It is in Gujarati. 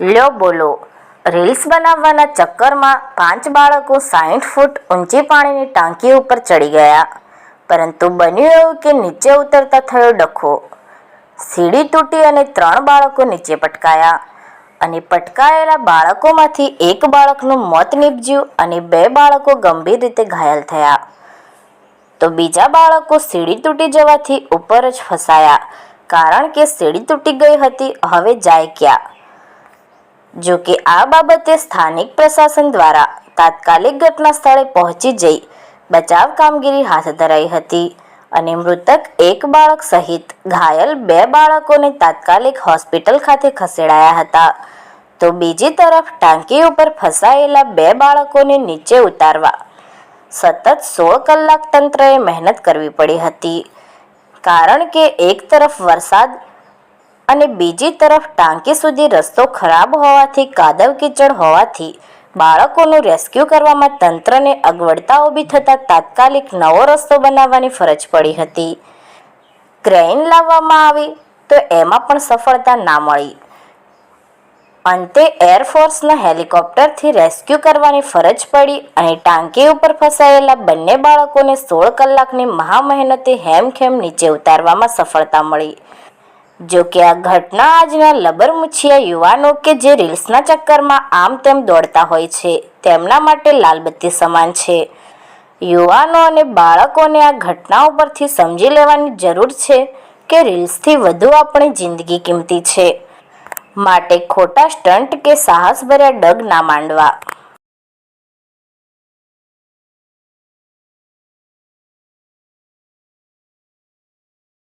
લ્યો બોલો, રીલ્સ બનાવવાના ચક્કરમાં 5 બાળકો 60 ફૂટ ઊંચી પાણીની ટાંકી ઉપર ચડી ગયા, પરંતુ બન્યું એવું કે નીચે ઉતરતા થયો ડખો. સીડી તૂટી અને 3 બાળકો નીચે પટકાયા અને પટકાયેલા બાળકોમાંથી એક બાળકનું મોત નીપજ્યું અને 2 બાળકો ગંભીર રીતે ઘાયલ થયા. તો બીજા બાળકો સીડી તૂટી જવાથી ઉપર જ ફસાયા, કારણ કે સીડી તૂટી ગઈ હતી. હવે જાય ક્યાં? જો કે આ બાબતે સ્થાનિક પ્રશાસન દ્વારા તાત્કાલિક ઘટના સ્થળે પહોંચી જઈ બચાવ કામગીરી હાથ ધરાઈ હતી અને મૃતક એક બાળક સહિત ઘાયલ 2 બાળકોને તાત્કાલિક હોસ્પિટલ ખાતે ખસેડાયા હતા. તો બીજી તરફ ટાંકી ઉપર ફસાયેલા 2 બાળકોને નીચે ઉતારવા સતત 16 કલાક તંત્રએ મહેનત કરવી પડી હતી, કારણ કે એક તરફ વરસાદ અને બીજી તરફ ટાંકી સુધી રસ્તો ખરાબ હોવાથી કાદવ કીચડ હોવાથી બાળકોનું રેસ્ક્યુ કરવામાં તંત્રને અગવડતા ઊભી થતાં તાત્કાલિક નવો રસ્તો બનાવવાની ફરજ પડી હતી. ક્રેઇન લાવવામાં આવી તો એમાં પણ સફળતા ના મળી. અંતે એરફોર્સના હેલિકોપ્ટરથી રેસ્ક્યુ કરવાની ફરજ પડી અને ટાંકી ઉપર ફસાયેલા બંને બાળકોને 16 કલાકની મહામહેનતે હેમખેમ નીચે ઉતારવામાં સફળતા મળી. જો કે આ ઘટના આજના લબરમુછિયા યુવાનો કે જે રીલ્સના ચક્કરમાં આમ તેમ દોડતા હોય છે તેમના માટે લાલબત્તી સમાન છે. યુવાનો અને બાળકોને આ ઘટનાઓ પરથી સમજી લેવાની જરૂર છે કે રીલ્સથી વધુ આપણી જિંદગી કિંમતી છે, માટે ખોટા સ્ટન્ટ કે સાહસભર્યા ડગ ના માંડવા.